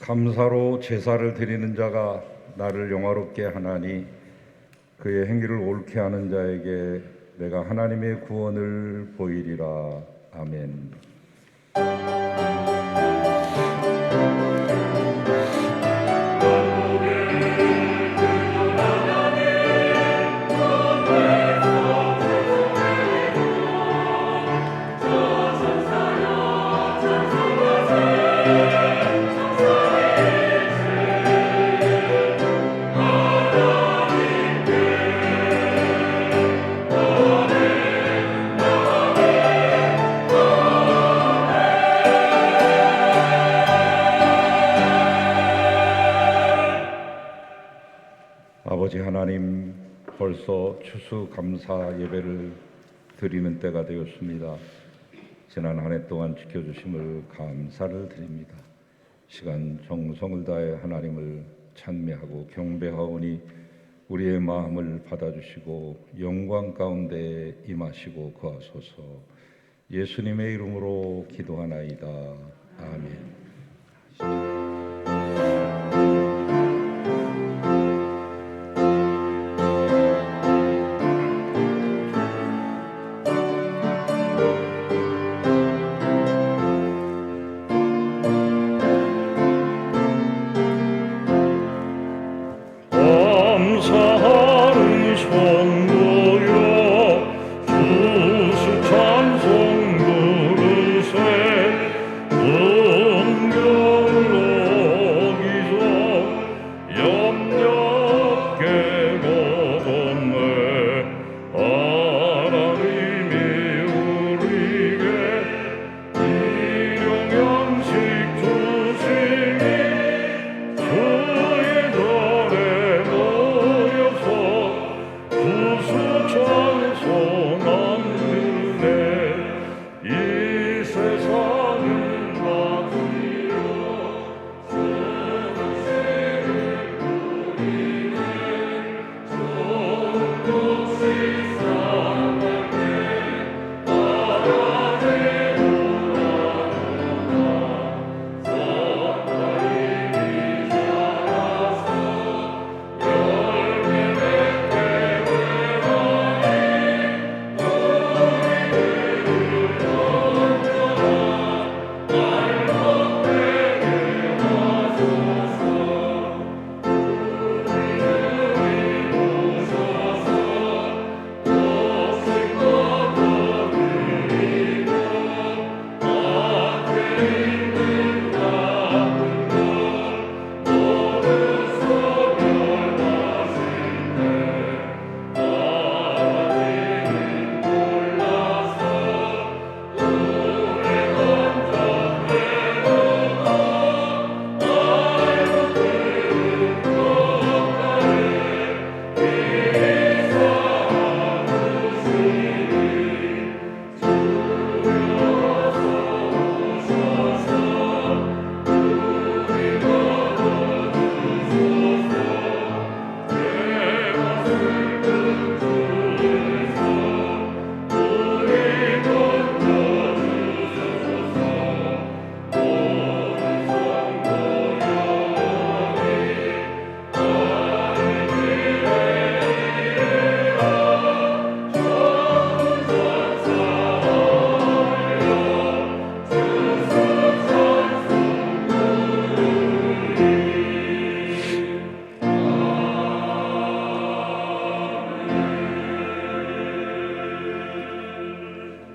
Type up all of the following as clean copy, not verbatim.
감사로 제사를 드리는 자가 나를 영화롭게 하나니 그의 행위를 옳게 하는 자에게 내가 하나님의 구원을 보이리라. 아멘. 아버지 하나님, 벌써 추수감사 예배를 드리는 때가 되었습니다. 지난 한 해 동안 지켜주심을 감사를 드립니다. 시간 정성을 다해 하나님을 찬미하고 경배하오니 우리의 마음을 받아주시고 영광 가운데 임하시고 거하소서. 예수님의 이름으로 기도하나이다. 아멘.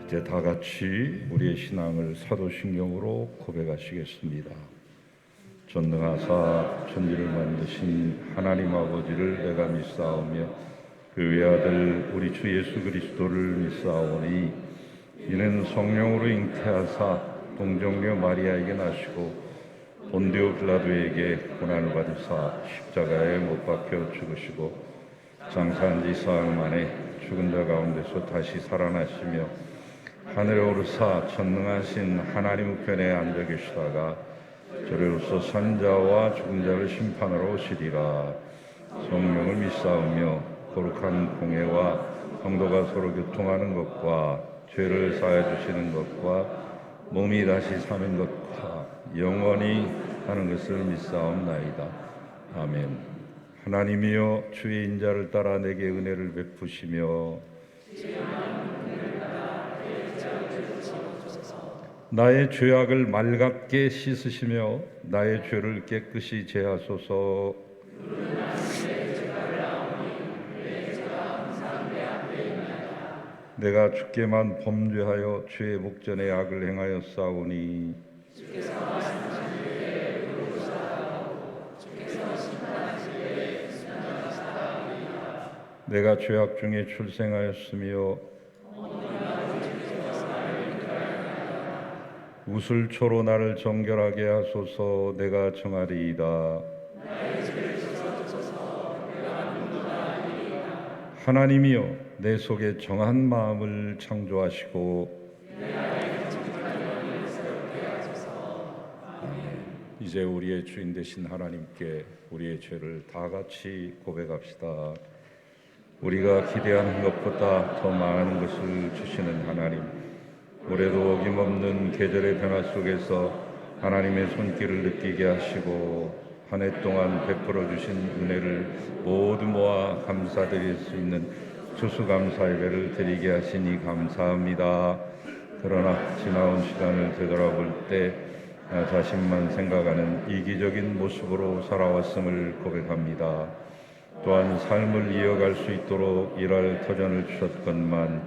이제 다 같이 우리의 신앙을 사도신경으로 고백하시겠습니다. 전능하사 천지를 만드신 하나님 아버지를 내가 믿사오며 그 외아들 우리 주 예수 그리스도를 믿사오니 이는 성령으로 잉태하사 동정녀 마리아에게 나시고 본디오 빌라도에게 고난을 받으사 십자가에 못 박혀 죽으시고 장사한 지 사흘 만에 죽은 자 가운데서 다시 살아나시며 하늘에 오르사 전능하신 하나님 우편에 앉아 계시다가 저리로서 산자와 죽은 자를 심판하러 오시리라. 성령을 믿사오며 거룩한 공회와 성도가 서로 교통하는 것과 죄를 사해 주시는 것과 몸이 다시 사는 것과 영원히 하는 것을 믿사옵나이다. 아멘. 하나님이여 주의 인자를 따라 내게 은혜를 베푸시며 나의 죄악을 맑게 씻으시며 나의 죄를 깨끗이 제하소서. 내가 주께만 범죄하여 주의 목전에 악을 행하였사오니 내가 죄악 중에 출생하였으며 우슬초로 나를 정결하게 하소서. 내가 정하리이다. 하나님이여 내 속에 정한 마음을 창조하시고 이제 우리의 주인 되신 하나님께 우리의 죄를 다 같이 고백합시다. 우리가 기대하는 것보다 더 많은 것을 주시는 하나님, 올해도 어김없는 계절의 변화 속에서 하나님의 손길을 느끼게 하시고 한 해 동안 베풀어 주신 은혜를 모두 모아 감사드릴 수 있는 추수감사 예배를 드리게 하시니 감사합니다. 그러나 지나온 시간을 되돌아볼 때 나 자신만 생각하는 이기적인 모습으로 살아왔음을 고백합니다. 또한 삶을 이어갈 수 있도록 일할 터전을 주셨건만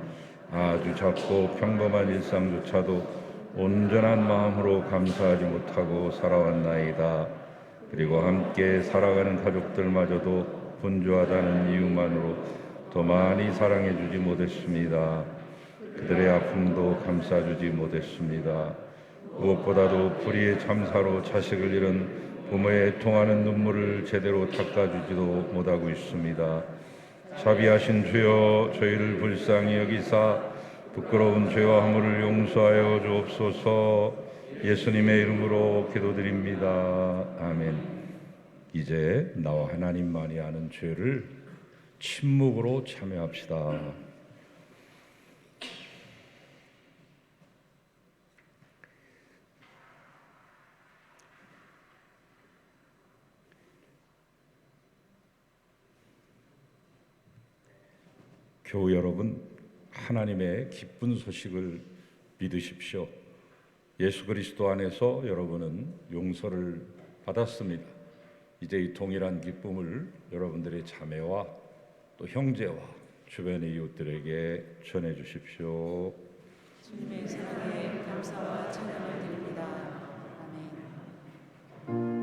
아주 작고 평범한 일상조차도 온전한 마음으로 감사하지 못하고 살아왔나이다. 그리고 함께 살아가는 가족들마저도 분주하다는 이유만으로 더 많이 사랑해주지 못했습니다. 그들의 아픔도 감싸주지 못했습니다. 무엇보다도 불의의 참사로 자식을 잃은 부모의 애통하는 눈물을 제대로 닦아주지도 못하고 있습니다. 자비하신 주여 저희를 불쌍히 여기사 부끄러운 죄와 허물을 용서하여 주옵소서. 예수님의 이름으로 기도드립니다. 아멘. 이제 나와 하나님만이 아는 죄를 침묵으로 참여합시다. 교우 여러분, 하나님의 기쁜 소식을 믿으십시오. 예수 그리스도 안에서 여러분은 용서를 받았습니다. 이제 이 동일한 기쁨을 여러분들의 자매와 또 형제와 주변의 이웃들에게 전해 주십시오. 주님의 사랑에 감사와 찬양을 드립니다. 아멘.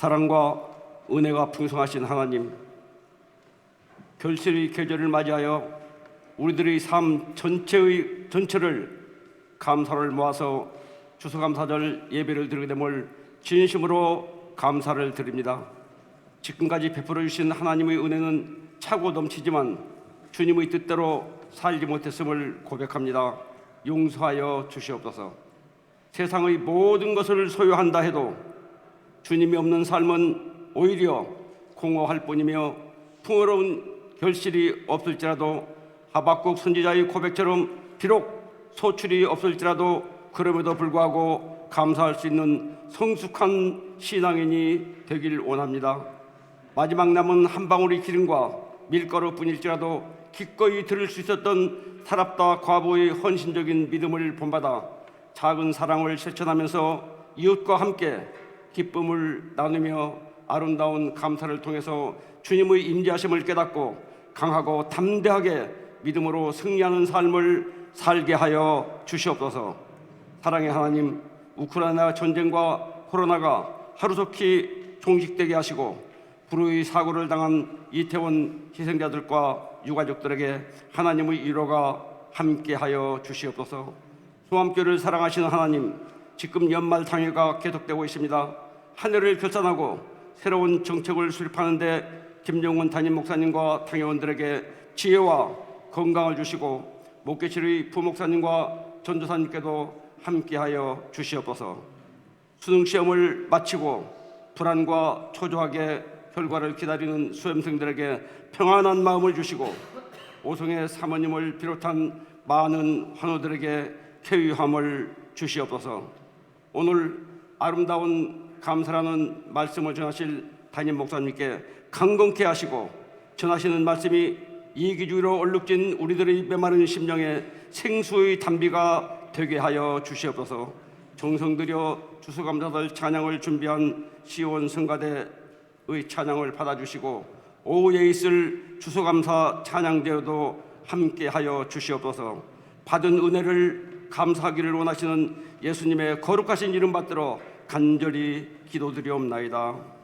사랑과 은혜가 풍성하신 하나님, 결실의 계절을 맞이하여 우리들의 삶 전체를 감사를 모아서 추수감사절 예배를 드리게 됨을 진심으로 감사를 드립니다. 지금까지 베풀어 주신 하나님의 은혜는 차고 넘치지만 주님의 뜻대로 살지 못했음을 고백합니다. 용서하여 주시옵소서. 세상의 모든 것을 소유한다 해도 주님이 없는 삶은 오히려 공허할 뿐이며 풍요로운 결실이 없을지라도 하박국 선지자의 고백처럼 비록 소출이 없을지라도 그럼에도 불구하고 감사할 수 있는 성숙한 신앙인이 되길 원합니다. 마지막 남은 한 방울의 기름과 밀가루뿐일지라도 기꺼이 들을 수 있었던 사랍다 과부의 헌신적인 믿음을 본받아 작은 사랑을 실천하면서 이웃과 함께 기쁨을 나누며 아름다운 감사를 통해서 주님의 임재하심을 깨닫고 강하고 담대하게 믿음으로 승리하는 삶을 살게 하여 주시옵소서. 사랑의 하나님, 우크라이나 전쟁과 코로나가 하루속히 종식되게 하시고 불의 사고를 당한 이태원 희생자들과 유가족들에게 하나님의 위로가 함께하여 주시옵소서. 소암교를 사랑하시는 하나님, 지금 연말 당회가 계속되고 있습니다. 한 해를 결산하고 새로운 정책을 수립하는데 김정은 담임 목사님과 당회원들에게 지혜와 건강을 주시고 목회실의 부목사님과 전도사님께도 함께하여 주시옵소서. 수능 시험을 마치고 불안과 초조하게 결과를 기다리는 수험생들에게 평안한 마음을 주시고 오송의 사모님을 비롯한 많은 환우들에게 쾌유함을 주시옵소서. 오늘 아름다운 감사라는 말씀을 전하실 담임 목사님께 강건케 하시고 전하시는 말씀이 이기주의로 얼룩진 우리들의 메마른 심령에 생수의 담비가 되게 하여 주시옵소서. 정성 들여 추수감사절 찬양을 준비한 시온 성가대의 찬양을 받아주시고 오후에 있을 추수감사 찬양대회도 함께하여 주시옵소서. 받은 은혜를 감사하기를 원하시는 예수님의 거룩하신 이름 받들어 간절히 기도드리옵나이다.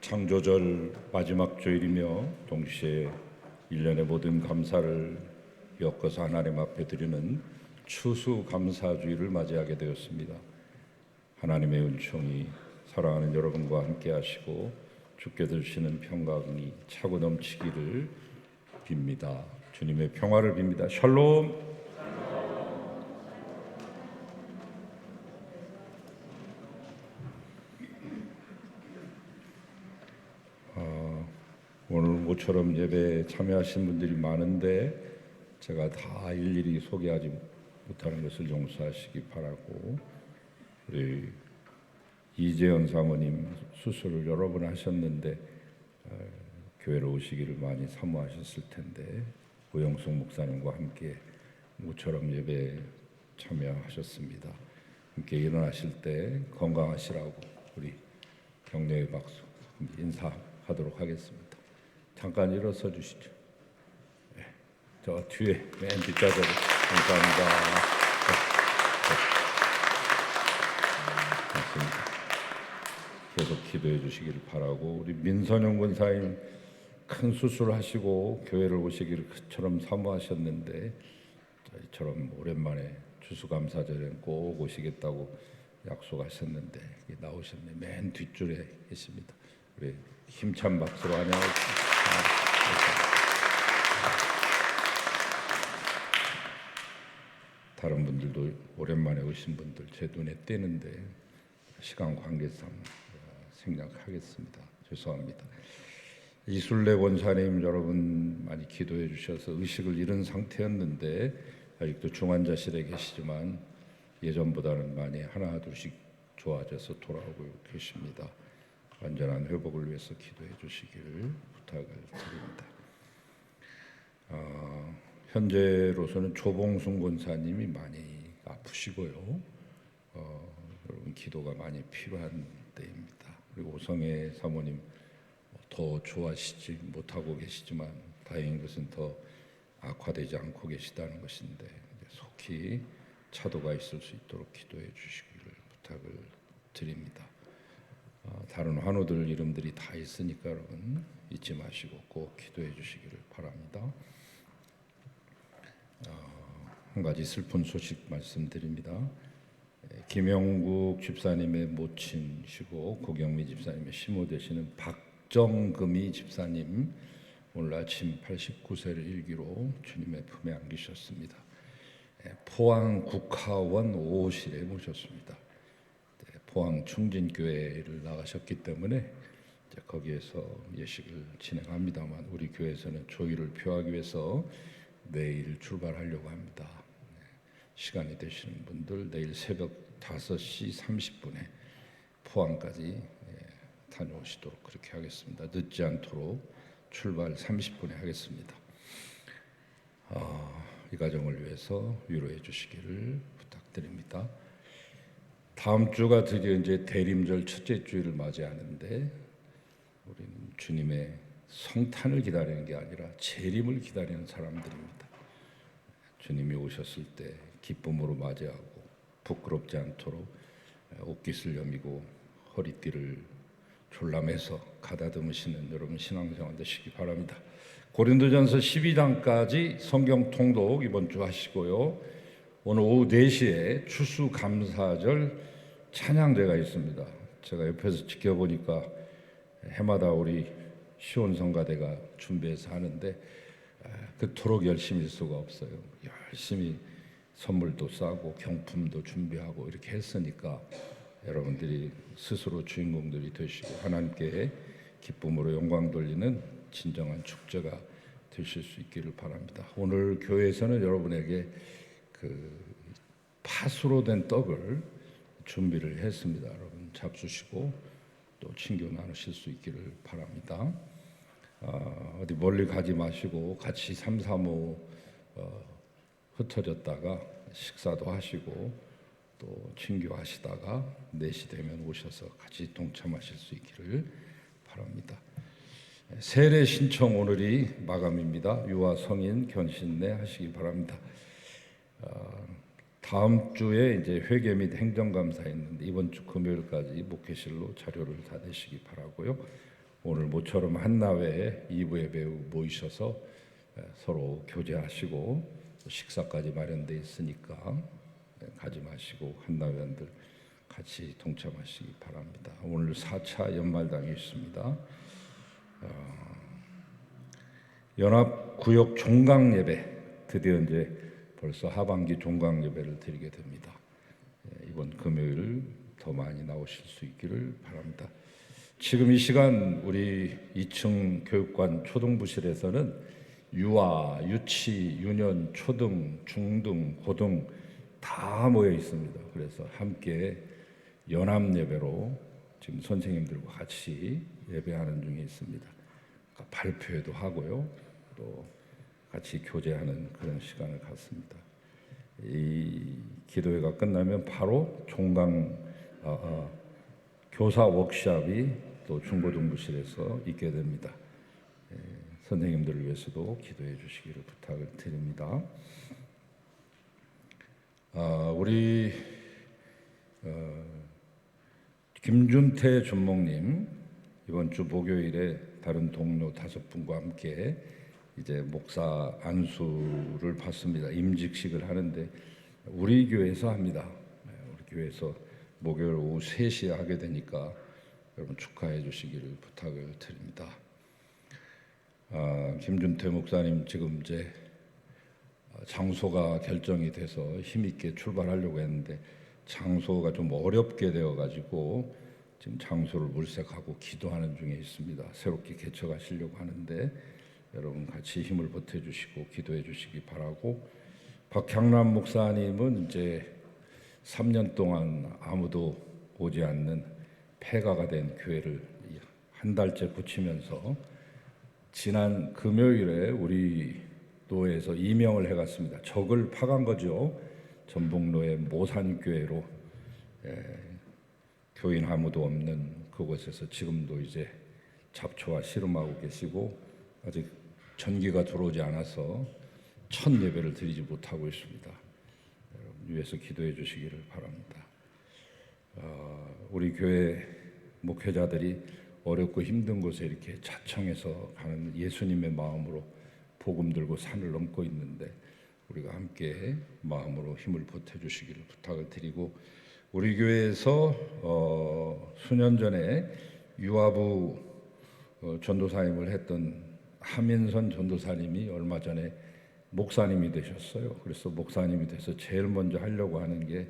창조절 마지막 주일이며 동시에 1년의 모든 감사를 엮어서 하나님 앞에 드리는 추수감사주일을 맞이하게 되었습니다. 하나님의 은총이 사랑하는 여러분과 함께 하시고 주께 드리시는 평강이 차고 넘치기를 빕니다. 주님의 평화를 빕니다. 샬롬. 오늘 모처럼 예배에 참여하신 분들이 많은데 제가 다 일일이 소개하지 못하는 것을 용서하시기 바라고, 우리 이재현 사모님 수술을 여러 번 하셨는데 교회로 오시기를 많이 사모하셨을 텐데 고영숙 목사님과 함께 모처럼 예배에 참여하셨습니다. 함께 일어나실 때 건강하시라고 우리 격려의 박수 인사하도록 하겠습니다. 잠깐 일어서 주시죠. 네, 저 뒤에 맨 뒷자리로 감사합니다. 맞습니다. 계속 기도해 주시기를 바라고, 우리 민선영 권사님 큰 수술하시고 교회를 오시기를 그처럼 사모하셨는데 저희처럼 오랜만에 추수감사절에 꼭 오시겠다고 약속하셨는데 나오셨네. 맨 뒷줄에 계십니다. 우리 힘찬 박수로 환영하겠습니다. 다른 분들도 오랜만에 오신 분들 제 눈에 띄는데 시간 관계상 생략하겠습니다. 죄송합니다. 이술래 원사님 여러분 많이 기도해 주셔서 의식을 잃은 상태였는데 아직도 중환자실에 계시지만 예전보다는 많이 하나둘씩 좋아져서 돌아오고 계십니다. 완전한 회복을 위해서 기도해 주시기를 부탁을 드립니다. 현재로서는 조봉순 권사님이 많이 아프시고요. 여러분 기도가 많이 필요한 때입니다. 그리고 오성애 사모님 더 좋아지지 못하고 계시지만 다행인 것은 더 악화되지 않고 계시다는 것인데 속히 차도가 있을 수 있도록 기도해 주시기를 부탁을 드립니다. 다른 환우들 이름들이 다 있으니까 여러분 잊지 마시고 꼭 기도해 주시기를 바랍니다. 한 가지 슬픈 소식 말씀드립니다. 김영국 집사님의 모친이시고 고경미 집사님의 시모 되시는 박정금이 집사님 오늘 아침 89세를 일기로 주님의 품에 안기셨습니다. 포항 국화원 5호실에 모셨습니다. 포항 충진교회를 나가셨기 때문에 거기에서 예식을 진행합니다만 우리 교회에서는 조의를 표하기 위해서 내일 출발하려고 합니다. 시간이 되시는 분들 내일 새벽 5시 30분에 포항까지 다녀오시도록 그렇게 하겠습니다. 늦지 않도록 출발 30분에 하겠습니다. 이 가정을 위해서 위로해 주시기를 부탁드립니다. 다음 주가 드디어 이제 대림절 첫째 주일을 맞이하는데 우리는 주님의 성탄을 기다리는 게 아니라 재림을 기다리는 사람들입니다. 주님이 오셨을 때 기쁨으로 맞이하고 부끄럽지 않도록 옷깃을 여미고 허리띠를 졸라매서 가다듬으시는 여러분 신앙생활 되시기 바랍니다. 고린도전서 12장까지 성경 통독 이번 주 하시고요. 오늘 오후 4시에 추수감사절 찬양대가 있습니다. 제가 옆에서 지켜보니까 해마다 우리 시온성가대가 준비해서 하는데 그토록 열심일 수가 없어요. 열심히 선물도 싸고 경품도 준비하고 이렇게 했으니까 여러분들이 스스로 주인공들이 되시고 하나님께 기쁨으로 영광 돌리는 진정한 축제가 되실 수 있기를 바랍니다. 오늘 교회에서는 여러분에게 그 팥으로 된 떡을 준비를 했습니다. 여러분 잡수시고 또 친교 나누실 수 있기를 바랍니다. 어디 멀리 가지 마시고 같이 3, 3호 흩어졌다가 식사도 하시고 또 친교하시다가 4시 되면 오셔서 같이 동참하실 수 있기를 바랍니다. 세례 신청 오늘이 마감입니다. 유아 성인 견신내 하시기 바랍니다. 다음 주에 이제 회계 및 행정감사 있는데 이번 주 금요일까지 목회실로 자료를 다 내시기 바라고요. 오늘 모처럼 한나회 2부 예배 모이셔서 서로 교제하시고 식사까지 마련돼 있으니까 가지 마시고 한나회원들 같이 동참하시기 바랍니다. 오늘 4차 연말당이 있습니다. 연합구역 종강 예배 드디어 이제 벌써 하반기 종강 예배를 드리게 됩니다. 이번 금요일 더 많이 나오실 수 있기를 바랍니다. 지금 이 시간 우리 2층 교육관 초등부실에서는 유아, 유치, 유년, 초등, 중등, 고등 다 모여 있습니다. 그래서 함께 연합 예배로 지금 선생님들과 같이 예배하는 중에 있습니다. 그러니까 발표회도 하고요. 또 같이 교제하는 그런 시간을 갖습니다. 이 기도회가 끝나면 바로 종강 교사 워크숍이 또 중고등부실에서 있게 됩니다. 선생님들을 위해서도 기도해 주시기를 부탁을 드립니다. 우리 김준태 준목님 이번 주 목요일에 다른 동료 5분과 함께 이제 목사 안수를 받습니다. 임직식을 하는데 우리 교회에서 합니다. 우리 교회에서 목요일 오후 3시에 하게 되니까 여러분 축하해 주시기를 부탁을 드립니다. 김준태 목사님 지금 이제 장소가 결정이 돼서 힘있게 출발하려고 했는데 장소가 좀 어렵게 되어가지고 지금 장소를 물색하고 기도하는 중에 있습니다. 새롭게 개척하시려고 하는데 여러분 같이 힘을 보태주시고 기도해 주시기 바라고, 박향남 목사님은 이제 3년 동안 아무도 오지 않는 폐가가 된 교회를 한 달째 고치면서 지난 금요일에 우리 노회에서 이명을 해갔습니다. 적을 파간 거죠. 전북로의 모산교회로 교인 아무도 없는 그곳에서 지금도 이제 잡초와 씨름하고 계시고 아직 전기가 들어오지 않아서 첫 예배를 드리지 못하고 있습니다. 여러분 위해서 기도해 주시기를 바랍니다. 우리 교회 목회자들이 어렵고 힘든 곳에 이렇게 자청해서 가는 예수님의 마음으로 복음 들고 산을 넘고 있는데 우리가 함께 마음으로 힘을 보태주시기를 부탁을 드리고, 우리 교회에서 수년 전에 유아부 전도사님을 했던 하민선 전도사님이 얼마 전에 목사님이 되셨어요. 그래서 목사님이 돼서 제일 먼저 하려고 하는 게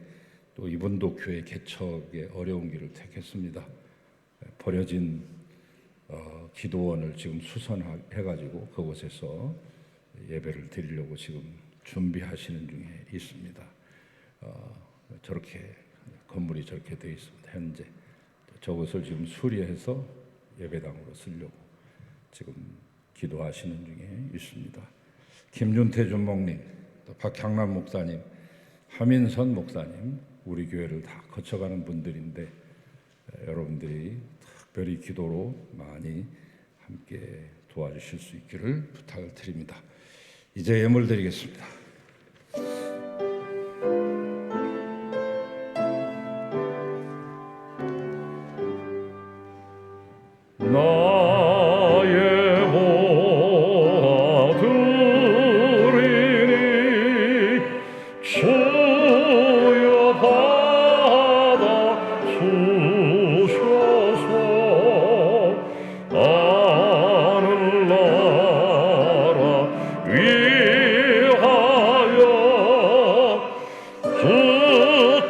또 이분도 교회 개척의 어려운 길을 택했습니다. 버려진 기도원을 지금 수선해가지고 그곳에서 예배를 드리려고 지금 준비하시는 중에 있습니다. 저렇게 건물이 저렇게 되어 있습니다. 현재 저것을 지금 수리해서 예배당으로 쓰려고 지금 기도하시는 중에 있습니다. 김준태 준목님, 또 박향남 목사님, 하민선 목사님, 우리 교회를 다 거쳐가는 분들인데 여러분들이 특별히 기도로 많이 함께 도와주실 수 있기를 부탁을 드립니다. 이제 예물 드리겠습니다. 나의 모아들이니 주여 받아 주소서. 하늘나라 위하여 주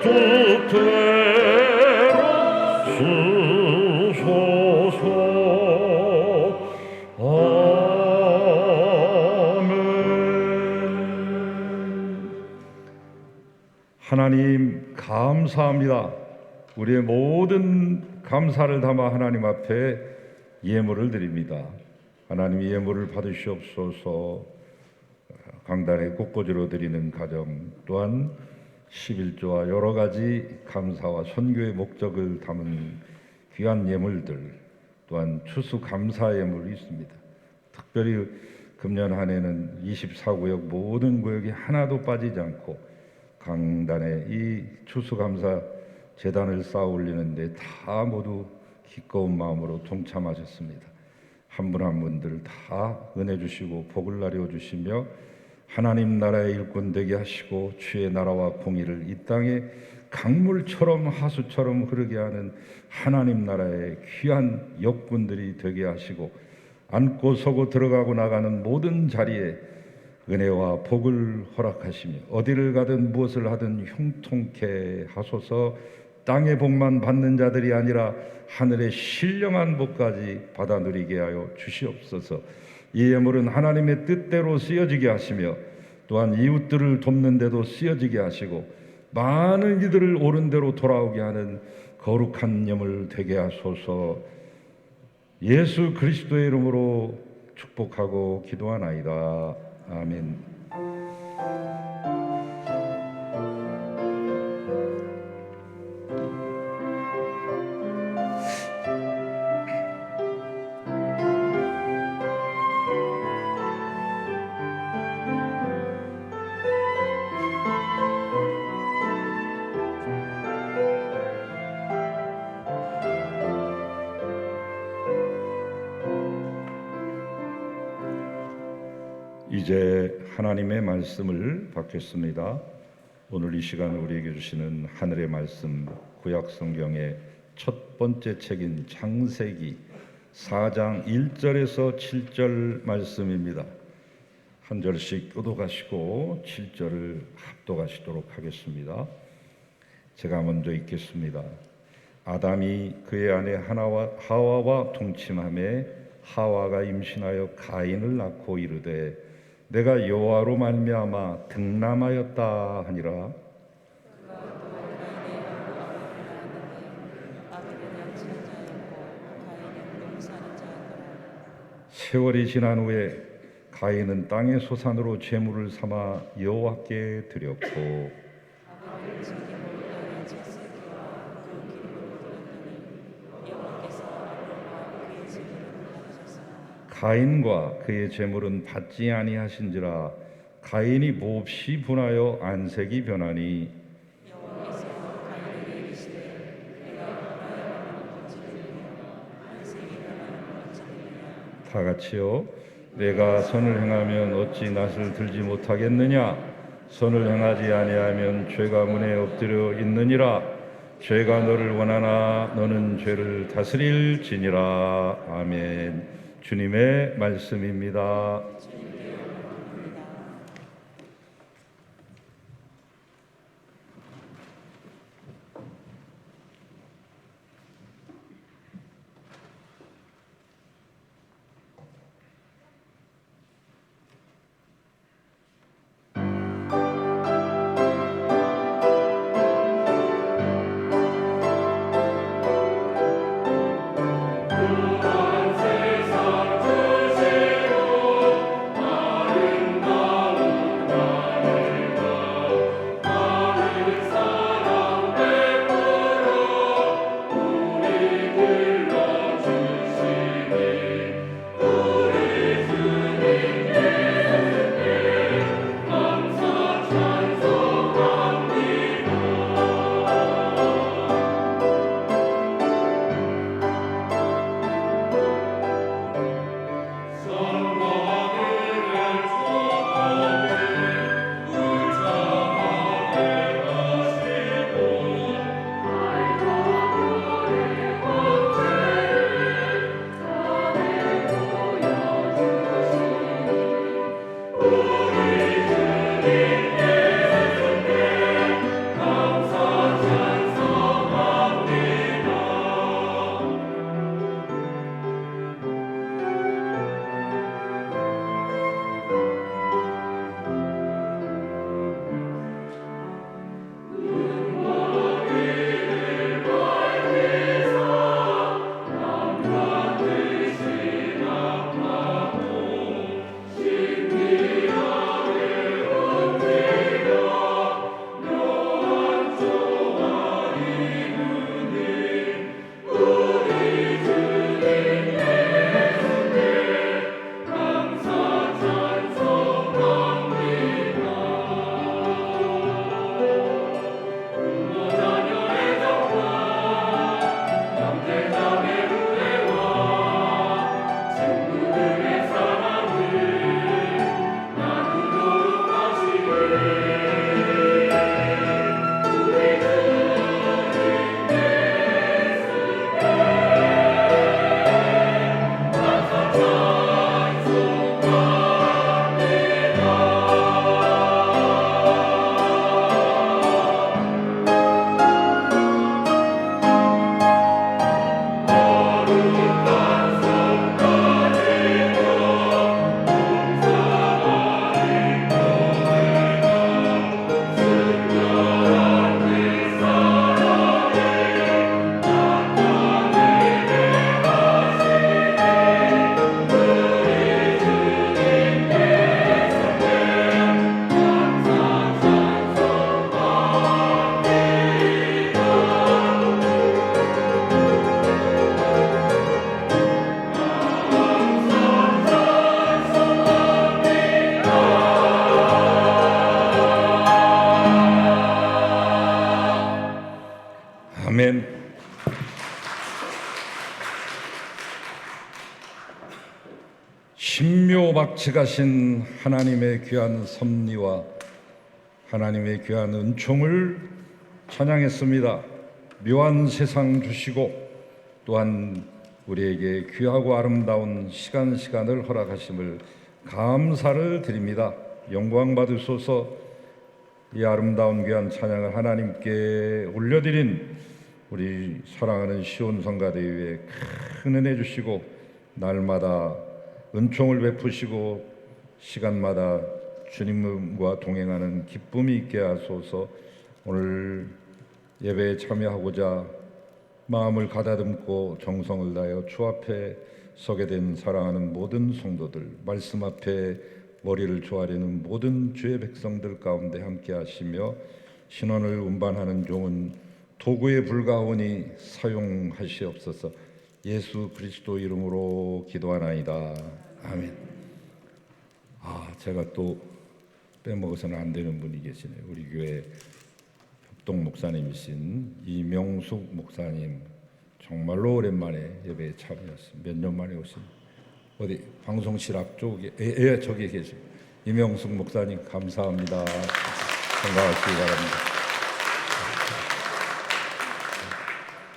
뜻대로 주소서. 아멘. 하나님 감사합니다. 우리의 모든 감사를 담아 하나님 앞에 예물을 드립니다. 하나님 예물을 받으시옵소서. 강단에 꽃꽂이로 드리는 가정 또한 11조와 여러 가지 감사와 선교의 목적을 담은 귀한 예물들 또한 추수 감사 예물이 있습니다. 특별히 금년 한 해는 24구역 모든 구역이 하나도 빠지지 않고 강단에 이 추수 감사 제단을 쌓아 올리는데 다 모두 기꺼운 마음으로 동참하셨습니다. 한 분 한 분들 다 은혜 주시고 복을 나려 주시며 하나님 나라의 일꾼 되게 하시고 주의 나라와 공의를 이 땅에 강물처럼 하수처럼 흐르게 하는 하나님 나라의 귀한 역군들이 되게 하시고 앉고 서고 들어가고 나가는 모든 자리에 은혜와 복을 허락하시며 어디를 가든 무엇을 하든 형통케 하소서. 땅의 복만 받는 자들이 아니라 하늘의 신령한 복까지 받아 누리게 하여 주시옵소서. 이 예물은 하나님의 뜻대로 쓰여지게 하시며 또한 이웃들을 돕는 데도 쓰여지게 하시고 많은 이들을 옳은 대로 돌아오게 하는 거룩한 예물 되게 하소서. 예수 그리스도의 이름으로 축복하고 기도하나이다. 아멘. 이제 하나님의 말씀을 받겠습니다. 오늘 이 시간 우리에게 주시는 하늘의 말씀, 구약 성경의 첫 번째 책인 창세기 4장 1절에서 7절 말씀입니다. 한 절씩 교독하시고 7절을 합독하시도록 하겠습니다. 제가 먼저 읽겠습니다. 아담이 그의 아내 하와와 동침하매 하와가 임신하여 가인을 낳고 이르되 내가 여호와로 말미암아 득남하였다 하니라. 세월이 지난 후에 가인은 땅의 소산으로 제물을 삼아 여호와께 드렸고 가인과 그의 제물은 받지 아니하신지라. 가인이 몹시 분하여 안색이 변하니 다 같이요. 내가 선을 행하면 어찌 낯을 들지 못하겠느냐. 선을 행하지 아니하면 죄가 문에 엎드려 있느니라. 죄가 너를 원하나 너는 죄를 다스릴지니라. 아멘. 주님의 말씀입니다. 아멘. 신묘박측하신 하나님의 귀한 섭리와 하나님의 귀한 은총을 찬양했습니다. 묘한 세상 주시고 또한 우리에게 귀하고 아름다운 시간을 허락하심을 감사를 드립니다. 영광 받으소서. 이 아름다운 귀한 찬양을 하나님께 올려드린 우리 사랑하는 시온 성가대위에 큰 은혜 주시고 날마다 은총을 베푸시고 시간마다 주님과 동행하는 기쁨이 있게 하소서. 오늘 예배에 참여하고자 마음을 가다듬고 정성을 다하여 주 앞에 서게 된 사랑하는 모든 성도들, 말씀 앞에 머리를 조아리는 모든 주의 백성들 가운데 함께 하시며 신원을 운반하는 종은 도구에 불과하오니 사용하시옵소서. 예수 그리스도 이름으로 기도하나이다. 아멘. 제가 또 빼먹어서는 안 되는 분이 계시네요. 우리 교회 협동 목사님이신 이명숙 목사님, 정말로 오랜만에 예배에 참여했습니다. 몇 년 만에 오신 어디 방송실 앞쪽에 저기 계신 이명숙 목사님 감사합니다. 건강하시기 바랍니다.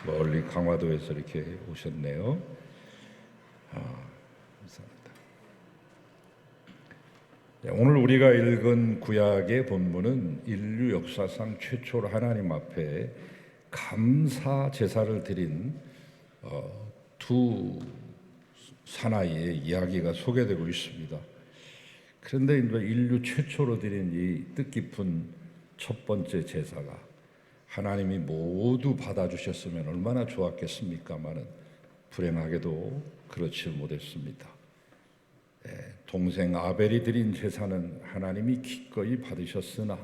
멀리 강화도에서 이렇게 오셨네요. 감사합니다. 네, 오늘 우리가 읽은 구약의 본문은 인류 역사상 최초로 하나님 앞에 감사 제사를 드린 두 사나이의 이야기가 소개되고 있습니다. 그런데 이제 인류 최초로 드린 이 뜻깊은 첫 번째 제사가 하나님이 모두 받아주셨으면 얼마나 좋았겠습니까마는 불행하게도 그렇지 못했습니다. 동생 아벨이 드린 제사는 하나님이 기꺼이 받으셨으나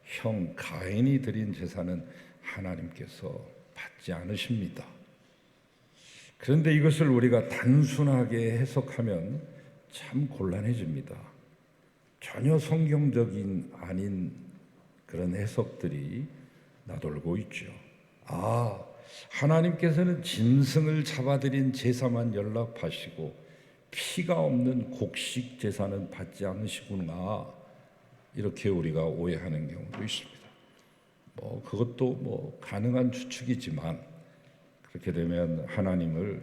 형 가인이 드린 제사는 하나님께서 받지 않으십니다. 그런데 이것을 우리가 단순하게 해석하면 참 곤란해집니다. 전혀 성경적인 아닌 그런 해석들이 나돌고 있죠. 하나님께서는 짐승을 잡아들인 제사만 연락하시고 피가 없는 곡식 제사는 받지 않으시구나, 이렇게 우리가 오해하는 경우도 있습니다. 그것도 가능한 추측이지만 그렇게 되면 하나님을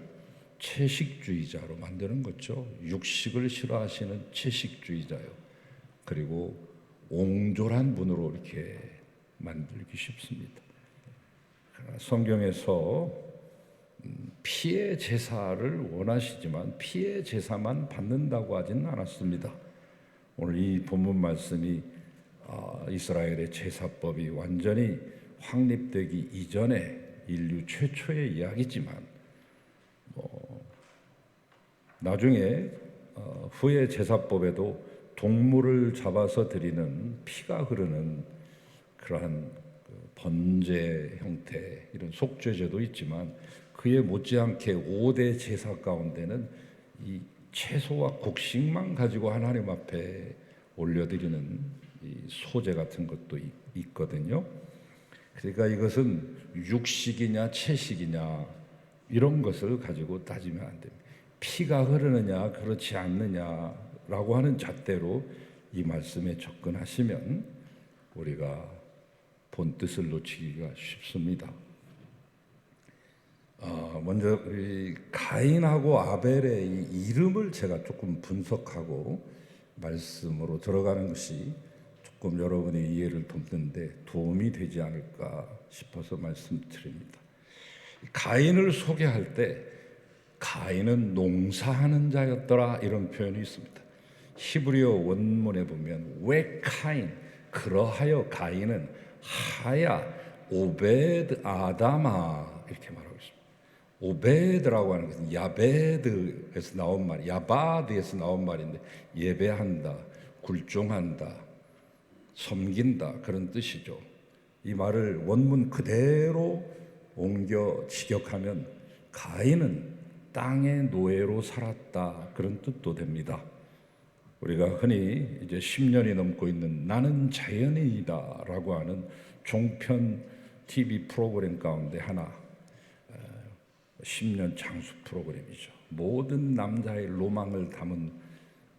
채식주의자로 만드는 거죠. 육식을 싫어하시는 채식주의자요. 그리고 옹졸한 분으로 이렇게 만들기 쉽습니다. 성경에서 피의 제사를 원하시지만 피의 제사만 받는다고 하지는 않았습니다. 오늘 이 본문 말씀이 이스라엘의 제사법이 완전히 확립되기 이전에 인류 최초의 이야기지만 나중에 후의 제사법에도 동물을 잡아서 드리는 피가 흐르는 그러한 번제 형태, 이런 속죄제도 있지만 그에 못지않게 5대 제사 가운데는 이 채소와 곡식만 가지고 하나님 앞에 올려드리는 이 소제 같은 것도 있거든요. 그러니까 이것은 육식이냐 채식이냐 이런 것을 가지고 따지면 안 됩니다. 피가 흐르느냐 그렇지 않느냐라고 하는 잣대로 이 말씀에 접근하시면 우리가 본 뜻을 놓치기가 쉽습니다. 먼저 이 가인하고 아벨의 이 이름을 제가 조금 분석하고 말씀으로 들어가는 것이 조금 여러분의 이해를 돕는데 도움이 되지 않을까 싶어서 말씀드립니다. 가인을 소개할 때 가인은 농사하는 자였더라, 이런 표현이 있습니다. 히브리어 원문에 보면 왜 카인, 그러하여 가인은 하야 오베드 아다마, 이렇게 말하고 있습니다. 오베드라고 하는 것은 야베드에서 나온 말, 야바드에서 나온 말인데 예배한다, 굴종한다, 섬긴다, 그런 뜻이죠. 이 말을 원문 그대로 옮겨 직역하면 가인은 땅의 노예로 살았다, 그런 뜻도 됩니다. 우리가 흔히 이제 10년이 넘고 있는 나는 자연인이다라고 하는 종편 TV 프로그램 가운데 하나, 10년 장수 프로그램이죠. 모든 남자의 로망을 담은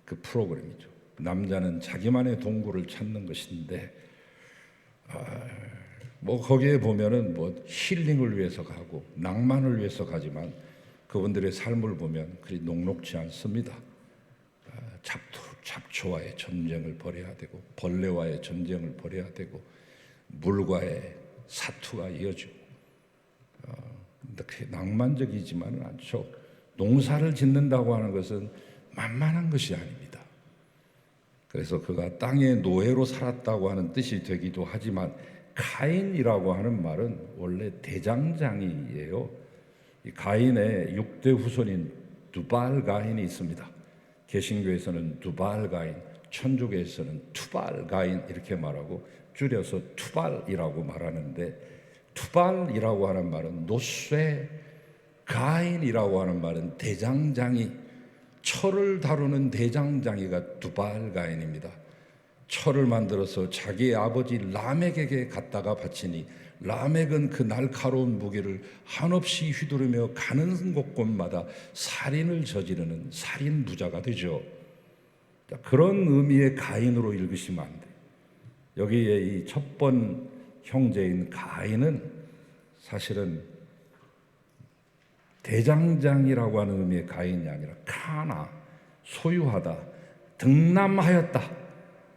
그 프로그램이죠. 남자는 자기만의 동굴을 찾는 것인데 거기에 보면은 힐링을 위해서 가고 낭만을 위해서 가지만 그분들의 삶을 보면 그리 녹록지 않습니다. 잡초와의 전쟁을 벌여야 되고 벌레와의 전쟁을 벌여야 되고 물과의 사투가 이어지고 그렇게 낭만적이지만은 않죠. 농사를 짓는다고 하는 것은 만만한 것이 아닙니다. 그래서 그가 땅의 노예로 살았다고 하는 뜻이 되기도 하지만 가인이라고 하는 말은 원래 대장장이에요. 이 가인의 6대 후손인 두발 가인이 있습니다. 개신교에서는 두발 가인, 천주교에서는 투발 가인 이렇게 말하고 줄여서 투발이라고 말하는데, 투발이라고 하는 말은 노쇠, 가인이라고 하는 말은 대장장이, 철을 다루는 대장장이가 두발 가인입니다. 철을 만들어서 자기의 아버지 라멕에게 갖다가 바치니 라멕은 그 날카로운 무기를 한없이 휘두르며 가는 곳곳마다 살인을 저지르는 살인 부자가 되죠. 그런 의미의 가인으로 읽으시면 안 돼요. 여기에 이 첫 번 형제인 가인은 사실은 대장장이라고 하는 의미의 가인이 아니라 카나, 소유하다, 등남하였다.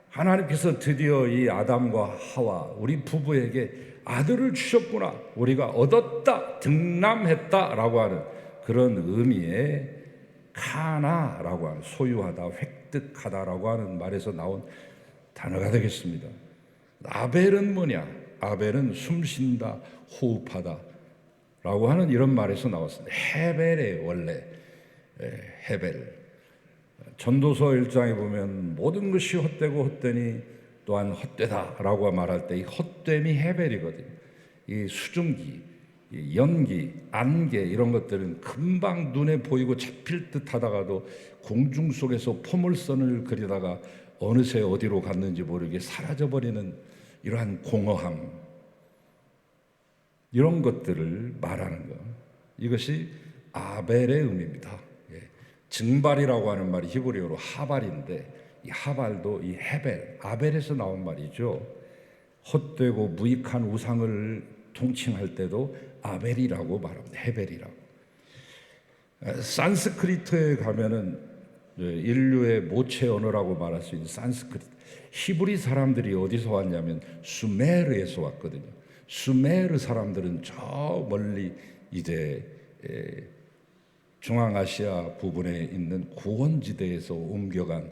하나님께서 드디어 이 아담과 하와 우리 부부에게 아들을 주셨구나, 우리가 얻었다, 등남했다라고 하는 그런 의미의 카나라고 하는, 소유하다, 획득하다라고 하는 말에서 나온 단어가 되겠습니다. 아벨은 뭐냐? 아벨은 숨쉰다, 호흡하다 라고 하는 이런 말에서 나왔습니다. 헤벨의 원래 헤벨, 전도서 1장에 보면 모든 것이 헛되고 헛되니 또한 헛되다라고 말할 때 이 헛됨이 헤벨이거든요. 이 수증기, 이 연기, 안개 이런 것들은 금방 눈에 보이고 잡힐 듯 하다가도 공중 속에서 포물선을 그리다가 어느새 어디로 갔는지 모르게 사라져버리는 이러한 공허함, 이런 것들을 말하는 것, 이것이 아벨의 의미입니다. 증발이라고 하는 말이 히브리어로 하발인데, 이 하발도 이 헤벨, 아벨에서 나온 말이죠. 헛되고 무익한 우상을 통칭할 때도 아벨이라고 말합니다. 헤벨이라고. 산스크리트에 가면은 인류의 모체 언어라고 말할 수 있는 산스크리트, 히브리 사람들이 어디서 왔냐면 수메르에서 왔거든요. 수메르 사람들은 저 멀리 이제 중앙아시아 부분에 있는 고원지대에서 옮겨간,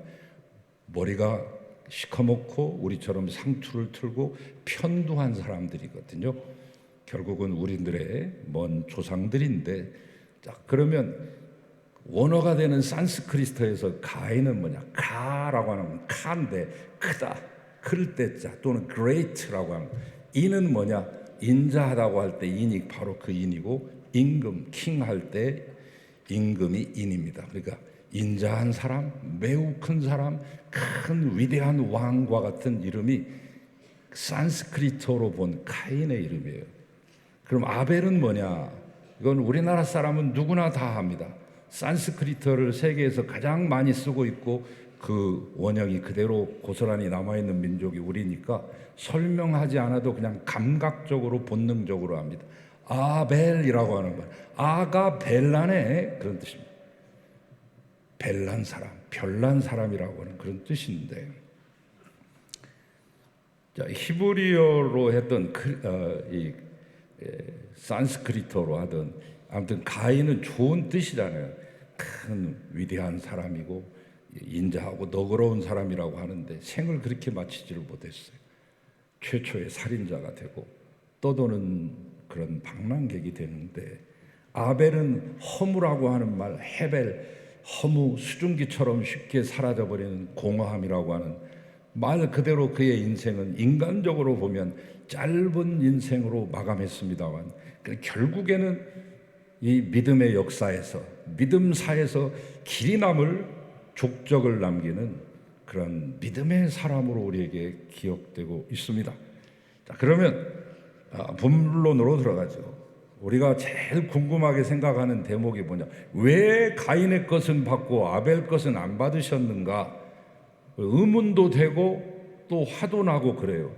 머리가 시커멓고 우리처럼 상투를 틀고 편두한 사람들이거든요. 결국은 우리들의 먼 조상들인데, 자, 그러면 원어가 되는 산스크리트에서 가인은 뭐냐? 가라고 하는 카인데 크다, 클 때자 또는 great라고 하는, 인은 뭐냐? 인자하다고 할 때 인이 바로 그 인이고, 임금, 킹 할 때 임금이 인입니다. 그러니까 인자한 사람, 매우 큰 사람, 큰 위대한 왕과 같은 이름이 산스크리트어로 본 카인의 이름이에요. 그럼 아벨은 뭐냐? 이건 우리나라 사람은 누구나 다 합니다. 산스크리트어를 세계에서 가장 많이 쓰고 있고 그 원형이 그대로 고스란히 남아있는 민족이 우리니까 설명하지 않아도 그냥 감각적으로 본능적으로 합니다. 아벨이라고 하는 거, 아가 벨란의 그런 뜻입니다. 벨란 사람, 별난 사람이라고 하는 그런 뜻인데, 자, 히브리어로 했던 산스크리트어로 하던, 아무튼 가인은 좋은 뜻이잖아요. 큰 위대한 사람이고 인자하고 너그러운 사람이라고 하는데 생을 그렇게 마치지를 못했어요. 최초의 살인자가 되고 떠도는 그런 방랑객이 되는데, 아벨은 허무라고 하는 말, 헤벨, 허무, 수증기처럼 쉽게 사라져버리는 공허함이라고 하는 말 그대로 그의 인생은 인간적으로 보면 짧은 인생으로 마감했습니다만, 결국에는 이 믿음의 역사에서, 믿음사에서 길이 남을 족적을 남기는 그런 믿음의 사람으로 우리에게 기억되고 있습니다. 자, 그러면 본론으로 들어가죠. 우리가 제일 궁금하게 생각하는 대목이 뭐냐? 왜 가인의 것은 받고 아벨 것은 안 받으셨는가? 의문도 되고 또 화도 나고 그래요.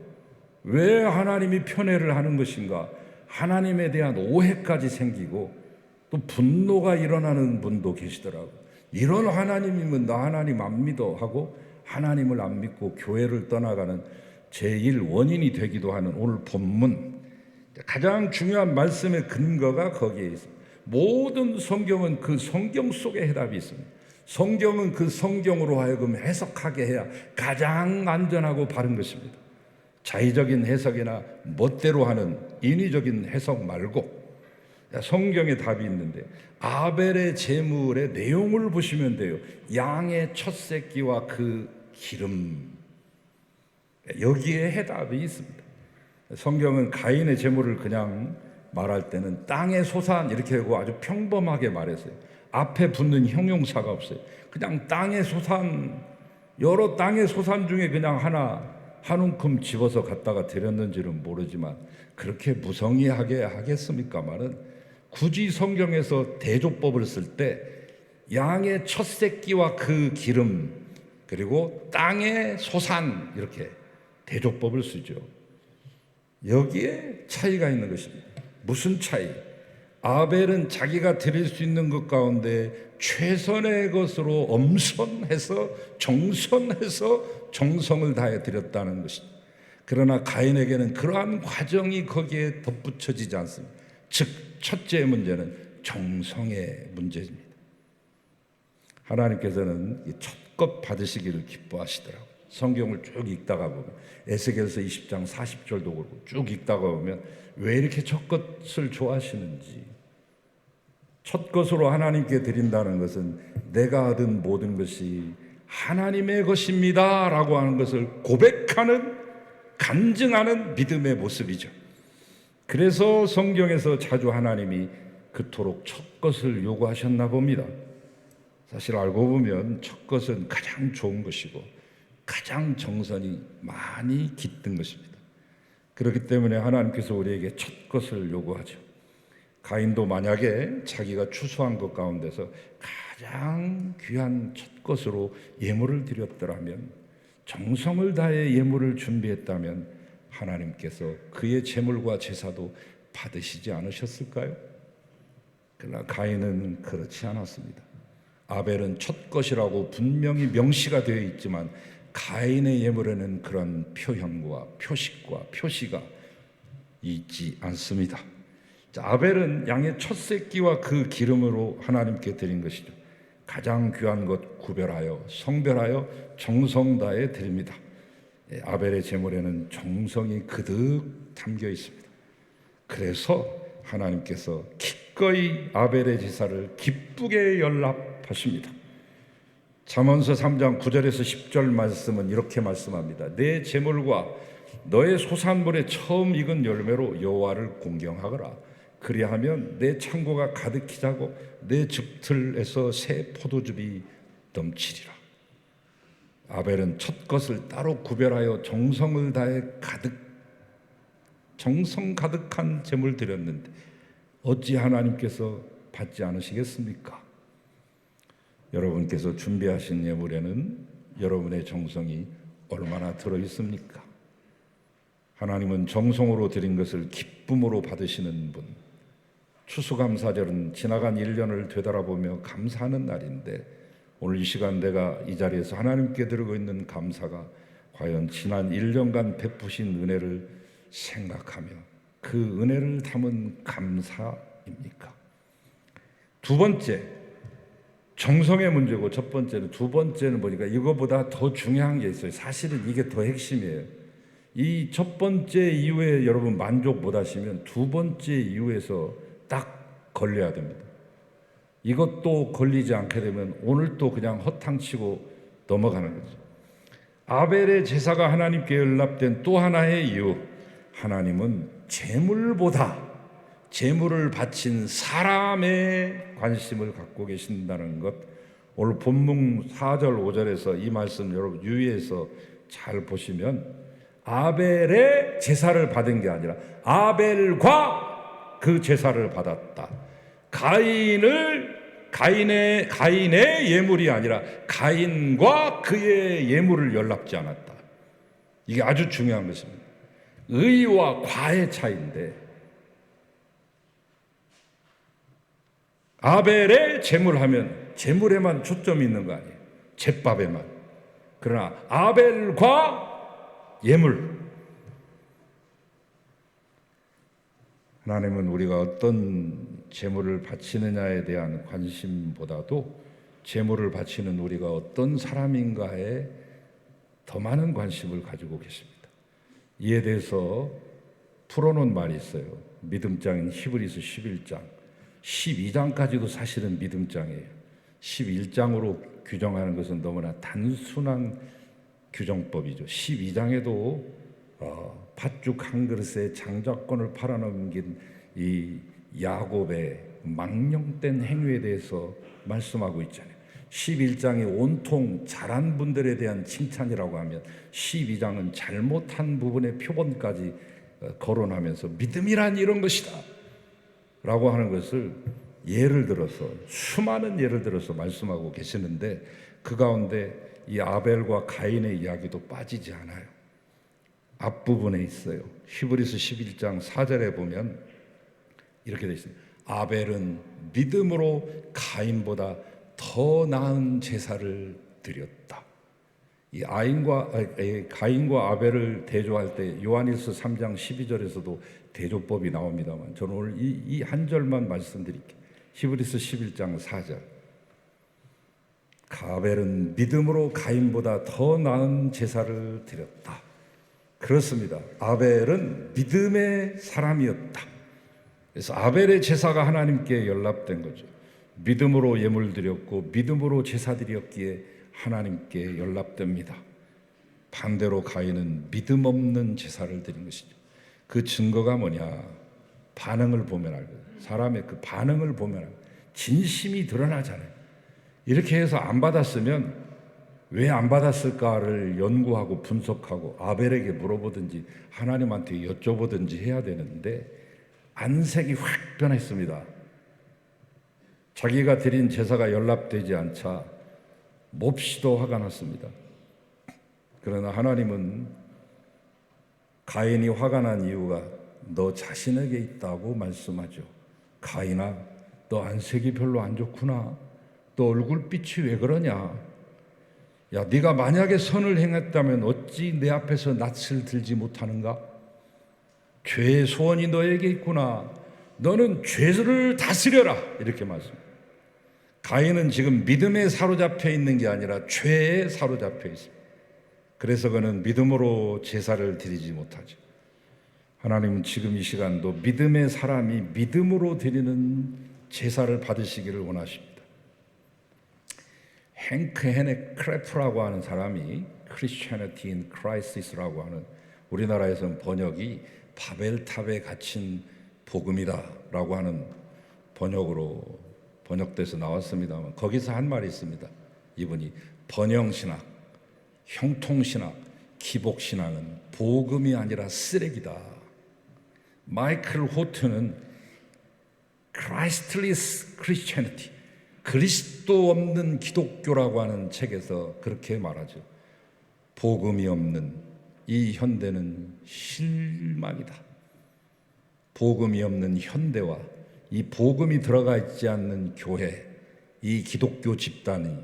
왜 하나님이 편애를 하는 것인가? 하나님에 대한 오해까지 생기고 또 분노가 일어나는 분도 계시더라고요. 이런 하나님이면 나 하나님 안 믿어 하고 하나님을 안 믿고 교회를 떠나가는 제일 원인이 되기도 하는 오늘 본문, 가장 중요한 말씀의 근거가 거기에 있습니다. 모든 성경은 그 성경 속에 해답이 있습니다. 성경은 그 성경으로 하여금 해석하게 해야 가장 안전하고 바른 것입니다. 자의적인 해석이나 멋대로 하는 인위적인 해석 말고 성경에 답이 있는데, 아벨의 제물의 내용을 보시면 돼요. 양의 첫 새끼와 그 기름, 여기에 해답이 있습니다. 성경은 가인의 제물을 그냥 말할 때는 땅의 소산 이렇게 하고 아주 평범하게 말했어요. 앞에 붙는 형용사가 없어요. 그냥 땅의 소산, 여러 땅의 소산 중에 그냥 하나 한 움큼 집어서 갖다가 드렸는지는 모르지만 그렇게 무성의하게 하겠습니까마는, 굳이 성경에서 대조법을 쓸 때 양의 첫 새끼와 그 기름 그리고 땅의 소산 이렇게 대조법을 쓰죠. 여기에 차이가 있는 것입니다. 무슨 차이? 아벨은 자기가 드릴 수 있는 것 가운데 최선의 것으로 엄선해서 정성해서 정성을 다해 드렸다는 것입니다. 그러나 가인에게는 그러한 과정이 거기에 덧붙여지지 않습니다. 즉 첫째 문제는 정성의 문제입니다. 하나님께서는 첫 것 받으시기를 기뻐하시더라고요. 성경을 쭉 읽다가 보면 에스겔서 20장 40절도 그렇고 쭉 읽다가 보면 왜 이렇게 첫 것을 좋아하시는지, 첫 것으로 하나님께 드린다는 것은 내가 얻은 모든 것이 하나님의 것입니다 라고 하는 것을 고백하는, 간증하는 믿음의 모습이죠. 그래서 성경에서 자주 하나님이 그토록 첫 것을 요구하셨나 봅니다. 사실 알고 보면 첫 것은 가장 좋은 것이고 가장 정성이 많이 깃든 것입니다. 그렇기 때문에 하나님께서 우리에게 첫 것을 요구하죠. 가인도 만약에 자기가 추수한 것 가운데서 가장 귀한 첫 것으로 예물을 드렸더라면, 정성을 다해 예물을 준비했다면 하나님께서 그의 제물과 제사도 받으시지 않으셨을까요? 그러나 가인은 그렇지 않았습니다. 아벨은 첫 것이라고 분명히 명시가 되어 있지만 가인의 예물에는 그런 표현과 표식과 표시가 있지 않습니다. 아벨은 양의 첫 새끼와 그 기름으로 하나님께 드린 것이죠. 가장 귀한 것 구별하여 성별하여 정성 다해 드립니다. 아벨의 제물에는 정성이 그득 담겨 있습니다. 그래서 하나님께서 기꺼이 아벨의 제사를 기쁘게 연락하십니다. 잠언서 3장 9절에서 10절 말씀은 이렇게 말씀합니다. 내 제물과 너의 소산물의 처음 익은 열매로 여호와를 공경하거라. 그리하면 내 창고가 가득히 차고 내 즙틀에서 새 포도즙이 넘치리라. 아벨은 첫 것을 따로 구별하여 정성을 다해 정성 가득한 제물 드렸는데 어찌 하나님께서 받지 않으시겠습니까? 여러분께서 준비하신 예물에는 여러분의 정성이 얼마나 들어있습니까? 하나님은 정성으로 드린 것을 기쁨으로 받으시는 분. 추수감사절은 지나간 1년을 되돌아보며 감사하는 날인데, 오늘 이 시간 내가 이 자리에서 하나님께 드리고 있는 감사가 과연 지난 1년간 베푸신 은혜를 생각하며 그 은혜를 담은 감사입니까? 두 번째, 정성의 문제고 첫 번째는, 두 번째는 보니까 이거보다 더 중요한 게 있어요. 사실은 이게 더 핵심이에요. 이 첫 번째 이유에 여러분 만족 못 하시면 두 번째 이유에서 딱 걸려야 됩니다. 이것도 걸리지 않게 되면 오늘 또 그냥 허탕치고 넘어가는 거죠. 아벨의 제사가 하나님께 연락된 또 하나의 이유, 하나님은 제물보다 제물을 바친 사람의 관심을 갖고 계신다는 것. 오늘 본문 4절 5절에서 이 말씀 여러분 유의해서 잘 보시면, 아벨의 제사를 받은 게 아니라 아벨과 그 제사를 받았다. 가인의 예물이 아니라 가인과 그의 예물을 연락지 않았다. 이게 아주 중요한 것입니다. 의와 과의 차이인데, 아벨의 제물하면 제물에만 초점이 있는 거 아니에요. 제밥에만. 그러나 아벨과 예물, 하나님은 우리가 어떤 제물을 바치느냐에 대한 관심보다도 제물을 바치는 우리가 어떤 사람인가에 더 많은 관심을 가지고 계십니다. 이에 대해서 풀어놓은 말이 있어요. 믿음장인 히브리서 11장 12장까지도 사실은 믿음장이에요. 11장으로 규정하는 것은 너무나 단순한 규정법이죠. 12장에도 팥죽 한 그릇에 장자권을 팔아넘긴 이 야곱의 망령된 행위에 대해서 말씀하고 있잖아요. 11장이 온통 잘한 분들에 대한 칭찬이라고 하면 12장은 잘못한 부분의 표본까지 거론하면서 믿음이란 이런 것이다 라고 하는 것을 예를 들어서, 수많은 예를 들어서 말씀하고 계시는데, 그 가운데 이 아벨과 가인의 이야기도 빠지지 않아요. 앞부분에 있어요. 히브리서 11장 4절에 보면 이렇게 되어 있습니다. 아벨은 믿음으로 가인보다 더 나은 제사를 드렸다. 이 가인과 아벨을 대조할 때 요한일서 3장 12절에서도 대조법이 나옵니다만 저는 오늘 이 한 절만 말씀드릴게요. 히브리서 11장 4절. 아벨은 믿음으로 가인보다 더 나은 제사를 드렸다. 그렇습니다. 아벨은 믿음의 사람이었다. 그래서 아벨의 제사가 하나님께 연락된 거죠. 믿음으로 예물 드렸고 믿음으로 제사 드렸기에 하나님께 연락됩니다. 반대로 가인은 믿음 없는 제사를 드린 것이죠. 그 증거가 뭐냐? 반응을 보면 알거든요. 사람의 그 반응을 보면 진심이 드러나잖아요. 이렇게 해서 안 받았으면 왜 안 받았을까를 연구하고 분석하고 아벨에게 물어보든지 하나님한테 여쭤보든지 해야 되는데 안색이 확 변했습니다. 자기가 드린 제사가 연락되지 않자 몹시도 화가 났습니다. 그러나 하나님은 가인이 화가 난 이유가 너 자신에게 있다고 말씀하죠. 가인아, 너 안색이 별로 안 좋구나. 너 얼굴빛이 왜 그러냐? 야, 네가 만약에 선을 행했다면 어찌 내 앞에서 낯을 들지 못하는가? 죄의 소원이 너에게 있구나. 너는 죄를 다스려라. 이렇게 말씀합니다. 가인은 지금 믿음에 사로잡혀 있는 게 아니라 죄에 사로잡혀 있습니다. 그래서 그는 믿음으로 제사를 드리지 못하죠. 하나님은 지금 이 시간도 믿음의 사람이 믿음으로 드리는 제사를 받으시기를 원하십니다. 헨크 헤네 크레프라고 하는 사람이 Christianity in Crisis라고 하는, 우리나라에서는 번역이 바벨탑에 갇힌 복음이다라고 하는 번역으로 번역돼서 나왔습니다만 거기서 한 말이 있습니다. 이분이 번영신학, 형통신학, 기복신학은 복음이 아니라 쓰레기다. 마이클 호트는 Christless Christianity, 그리스도 없는 기독교라고 하는 책에서 그렇게 말하죠. 복음이 없는 이 현대는 실망이다. 복음이 없는 현대와 이 복음이 들어가 있지 않는 교회, 이 기독교 집단이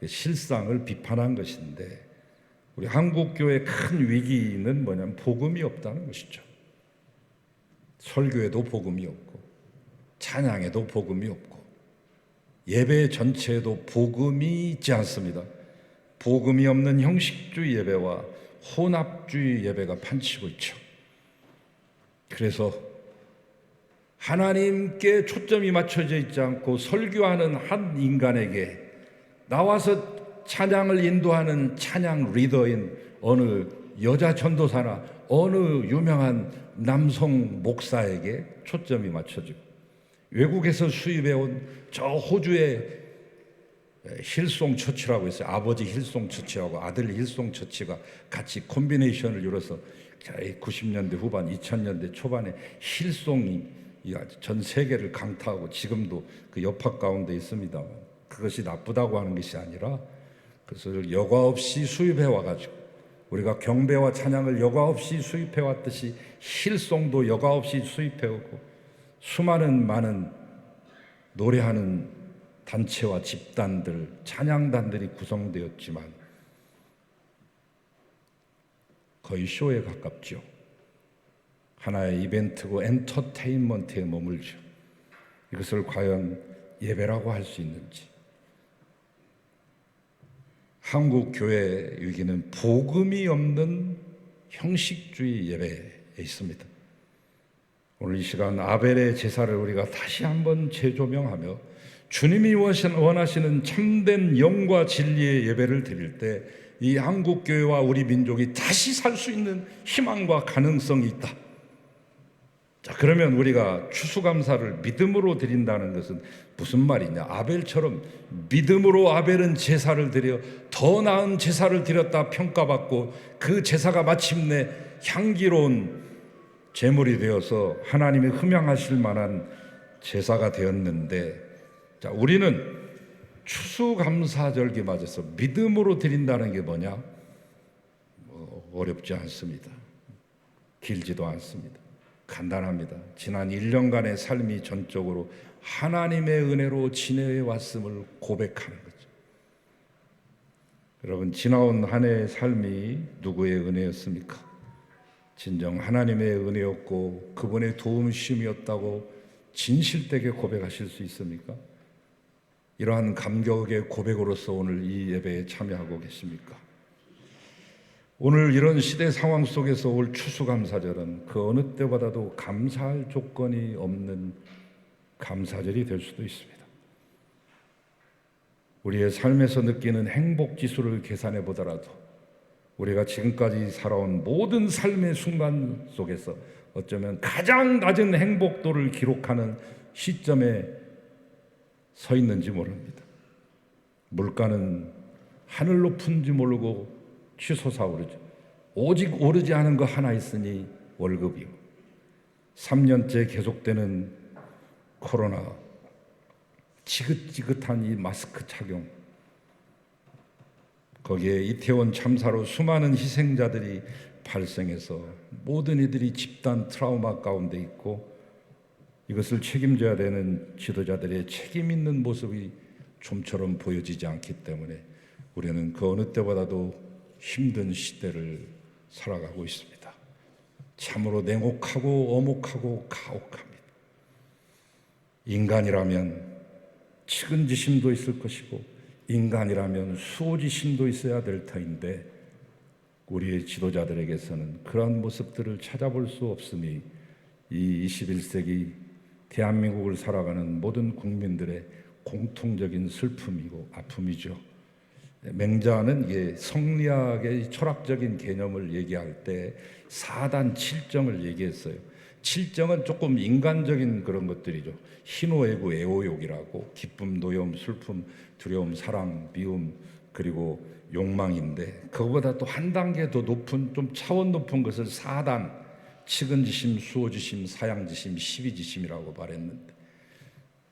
실상을 비판한 것인데, 우리 한국 교회의 큰 위기는 뭐냐면 복음이 없다는 것이죠. 설교에도 복음이 없고 찬양에도 복음이 없고 예배 전체에도 복음이 있지 않습니다. 복음이 없는 형식주의 예배와 혼합주의 예배가 판치고 있죠. 그래서 하나님께 초점이 맞춰져 있지 않고 설교하는 한 인간에게 나와서 찬양을 인도하는 찬양 리더인 어느 여자 전도사나 어느 유명한 남성 목사에게 초점이 맞춰지고, 외국에서 수입해온 저 호주의 힐송 처치라고 있어요. 아버지 힐송 처치하고 아들 힐송 처치가 같이 콤비네이션을 이뤄서 90년대 후반 2000년대 초반에 힐송이 전 세계를 강타하고 지금도 그 여파 가운데 있습니다. 그것이 나쁘다고 하는 것이 아니라 그것을 여과 없이 수입해 와가지고 우리가 경배와 찬양을 여과 없이 수입해 왔듯이 힐송도 여과 없이 수입해 오고 많은 노래하는 단체와 집단들, 찬양단들이 구성되었지만 거의 쇼에 가깝죠. 하나의 이벤트고 엔터테인먼트에 머물죠. 이것을 과연 예배라고 할 수 있는지. 한국 교회의 위기는 복음이 없는 형식주의 예배에 있습니다. 오늘 이 시간 아벨의 제사를 우리가 다시 한번 재조명하며 주님이 원하시는 참된 영과 진리의 예배를 드릴 때 이 한국 교회와 우리 민족이 다시 살 수 있는 희망과 가능성이 있다. 자, 그러면 우리가 추수감사를 믿음으로 드린다는 것은 무슨 말이냐? 아벨처럼 믿음으로 아벨은 제사를 드려 더 나은 제사를 드렸다 평가받고 그 제사가 마침내 향기로운 제물이 되어서 하나님이 흠양하실 만한 제사가 되었는데, 자, 우리는 추수감사절기 맞아서 믿음으로 드린다는 게 뭐냐? 어렵지 않습니다. 길지도 않습니다. 간단합니다. 지난 1년간의 삶이 전적으로 하나님의 은혜로 지내해 왔음을 고백하는 거죠. 여러분, 지나온 한 해의 삶이 누구의 은혜였습니까? 진정 하나님의 은혜였고 그분의 도움심이었다고 진실되게 고백하실 수 있습니까? 이러한 감격의 고백으로서 오늘 이 예배에 참여하고 계십니까? 오늘 이런 시대 상황 속에서 올 추수감사절은 그 어느 때보다도 감사할 조건이 없는 감사절이 될 수도 있습니다. 우리의 삶에서 느끼는 행복지수를 계산해 보더라도 우리가 지금까지 살아온 모든 삶의 순간 속에서 어쩌면 가장 낮은 행복도를 기록하는 시점에 서 있는지 모릅니다. 물가는 하늘 높은지 모르고 치솟아오르죠. 오직 오르지 않은 거 하나 있으니 월급이요. 3년째 계속되는 코로나, 지긋지긋한 이 마스크 착용, 거기에 이태원 참사로 수많은 희생자들이 발생해서 모든 이들이 집단 트라우마 가운데 있고 이것을 책임져야 되는 지도자들의 책임 있는 모습이 좀처럼 보여지지 않기 때문에 우리는 그 어느 때보다도 힘든 시대를 살아가고 있습니다. 참으로 냉혹하고 엄혹하고 가혹합니다. 인간이라면 측은지심도 있을 것이고 인간이라면 수호지심도 있어야 될 터인데 우리의 지도자들에게서는 그러한 모습들을 찾아볼 수 없음이 이 21세기 대한민국을 살아가는 모든 국민들의 공통적인 슬픔이고 아픔이죠. 맹자는 이게 성리학의 철학적인 개념을 얘기할 때 4단 7정을 얘기했어요. 7정은 조금 인간적인 그런 것들이죠. 희노애구 애호욕이라고 기쁨, 노여움, 슬픔, 두려움, 사랑, 미움 그리고 욕망인데 그거보다 또 한 단계 더 높은 좀 차원 높은 것을 4단 측은지심, 수호지심, 사양지심, 시비지심이라고 말했는데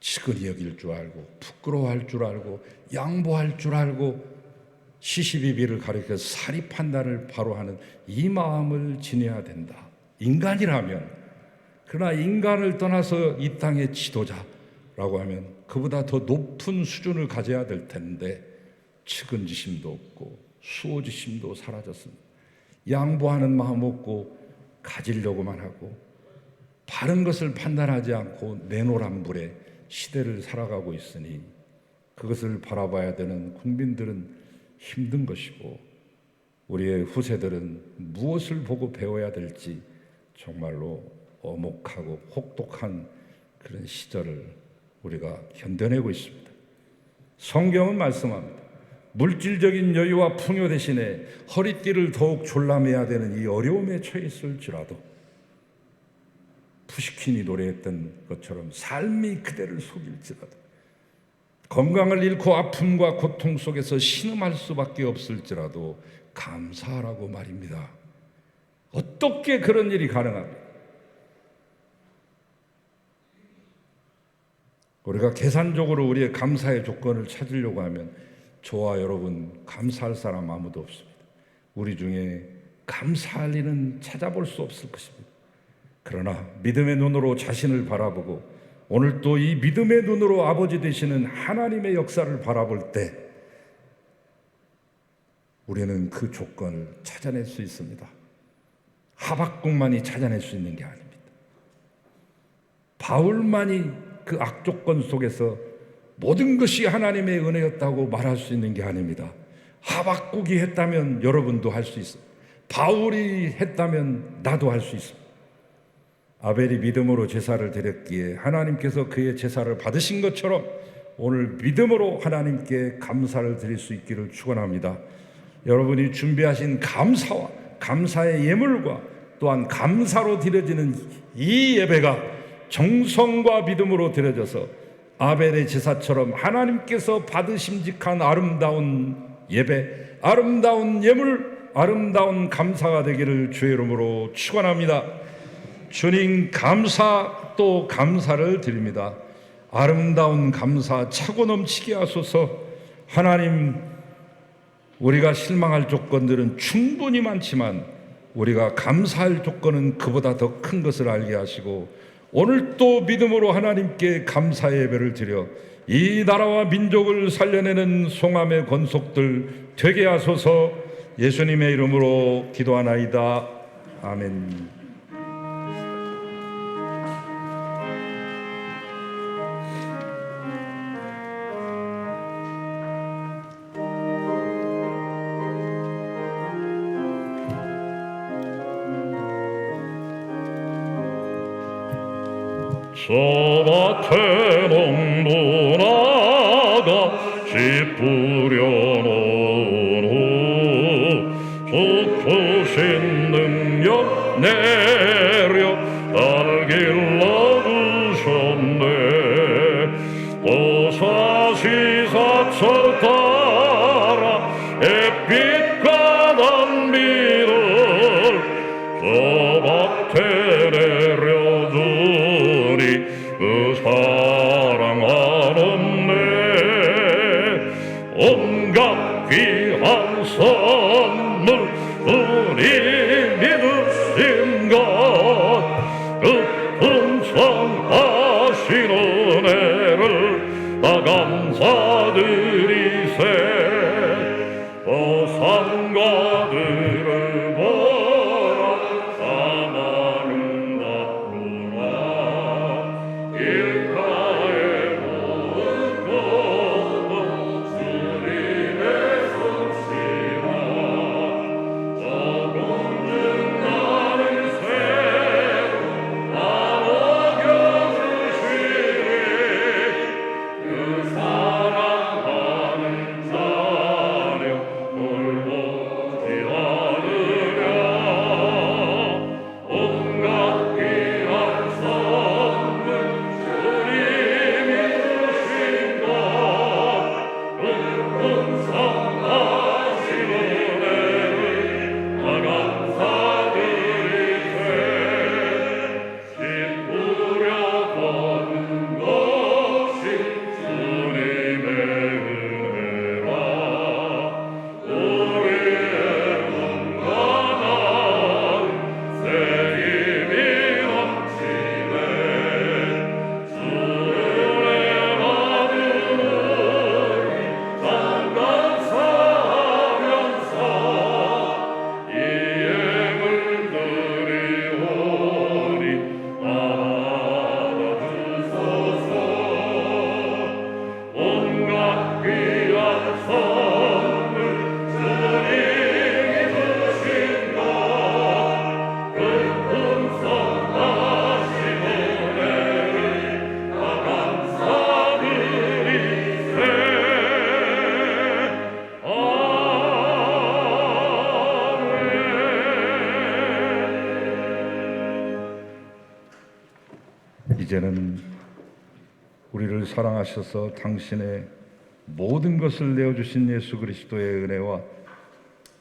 측은히 여길 줄 알고 부끄러워할 줄 알고 양보할 줄 알고 시시비비를 가리켜 사리 판단을 바로 하는 이 마음을 지녀야 된다. 인간이라면. 그러나 인간을 떠나서 이 땅의 지도자라고 하면 그보다 더 높은 수준을 가져야 될 텐데 측은지심도 없고 수호지심도 사라졌습니다. 양보하는 마음 없고 가지려고만 하고 바른 것을 판단하지 않고 내노란불에 시대를 살아가고 있으니 그것을 바라봐야 되는 국민들은 힘든 것이고 우리의 후세들은 무엇을 보고 배워야 될지 정말로 엄혹하고 혹독한 그런 시절을 우리가 견뎌내고 있습니다. 성경은 말씀합니다. 물질적인 여유와 풍요 대신에 허리띠를 더욱 졸라매야 되는 이 어려움에 처했을지라도 푸시킨이 노래했던 것처럼 삶이 그대를 속일지라도 건강을 잃고 아픔과 고통 속에서 신음할 수밖에 없을지라도 감사하라고 말입니다. 어떻게 그런 일이 가능합니까? 우리가 계산적으로 우리의 감사의 조건을 찾으려고 하면 저와 여러분 감사할 사람 아무도 없습니다. 우리 중에 감사할 일은 찾아볼 수 없을 것입니다. 그러나 믿음의 눈으로 자신을 바라보고 오늘 또 이 믿음의 눈으로 아버지 되시는 하나님의 역사를 바라볼 때 우리는 그 조건을 찾아낼 수 있습니다. 하박국만이 찾아낼 수 있는 게 아닙니다. 바울만이 그 악조건 속에서 모든 것이 하나님의 은혜였다고 말할 수 있는 게 아닙니다. 하박국이 했다면 여러분도 할 수 있습니다. 바울이 했다면 나도 할 수 있습니다. 아벨이 믿음으로 제사를 드렸기에 하나님께서 그의 제사를 받으신 것처럼 오늘 믿음으로 하나님께 감사를 드릴 수 있기를 축원합니다. 여러분이 준비하신 감사와 감사의 예물과 또한 감사로 드려지는 이 예배가 정성과 믿음으로 드려져서 아벨의 제사처럼 하나님께서 받으심직한 아름다운 예배, 아름다운 예물, 아름다운 감사가 되기를 주의 이름으로 축원합니다. 주님 감사 또 감사를 드립니다. 아름다운 감사 차고 넘치게 하소서. 하나님, 우리가 실망할 조건들은 충분히 많지만 우리가 감사할 조건은 그보다 더 큰 것을 알게 하시고 오늘 또 믿음으로 하나님께 감사의 예배를 드려 이 나라와 민족을 살려내는 송암의 권속들 되게 하소서. 예수님의 이름으로 기도하나이다. 아멘. 저 밭에 농부나가 씨 뿌려놓은 후 솟구신 능력 내려 날 길러주셨네. 보사시사철 따라 햇빛과 단비를 저 밭에 내려주니 그 사랑 한없네. 온갖 귀한 선물 우리 믿으신 것 그 풍성하신 은혜를 다 감사드리세. 산과들을 보라 사마는 나쁘나 일가에 모은 것도 주님의 솜씨라. 조금쯤 나는 새로 나눠겨주시니 그 사랑하는 자녀 돌보지 않으랴. 온갖 귀한 선물 주님이 주신 것 그 풍성하신 은혜를 다 감사드리세. 씨 뿌려 거둔 것이 주님의 은혜라. 우리의 몸과 나은 새 힘이 넘치네. 주의 받은 우리 감사하면서 이 예물 드리오니 받아주소서. 온갖 귀한 선물 주님이 주신 것 그 풍성하신 은혜를 다 감사드리세. 아멘. 이제는 우리를 사랑하셔서 당신의 모든 것을 내어주신 예수 그리스도의 은혜와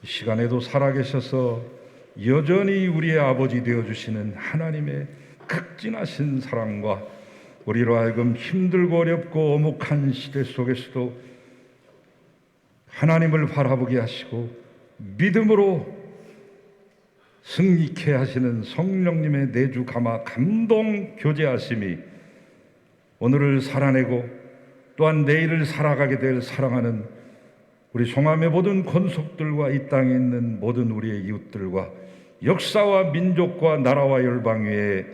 이 시간에도 살아계셔서 여전히 우리의 아버지 되어주시는 하나님의 극진하신 사랑과 우리로 하여금 힘들고 어렵고 오목한 시대 속에서도 하나님을 바라보게 하시고 믿음으로 승리케 하시는 성령님의 내주 감화 감동 교제하심이 오늘을 살아내고 또한 내일을 살아가게 될 사랑하는 우리 송암의 모든 권속들과 이 땅에 있는 모든 우리의 이웃들과 역사와 민족과 나라와 열방 위에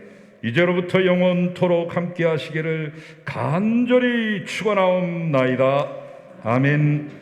이제로부터 영원토록 함께 하시기를 간절히 축원하옵나이다. 아멘.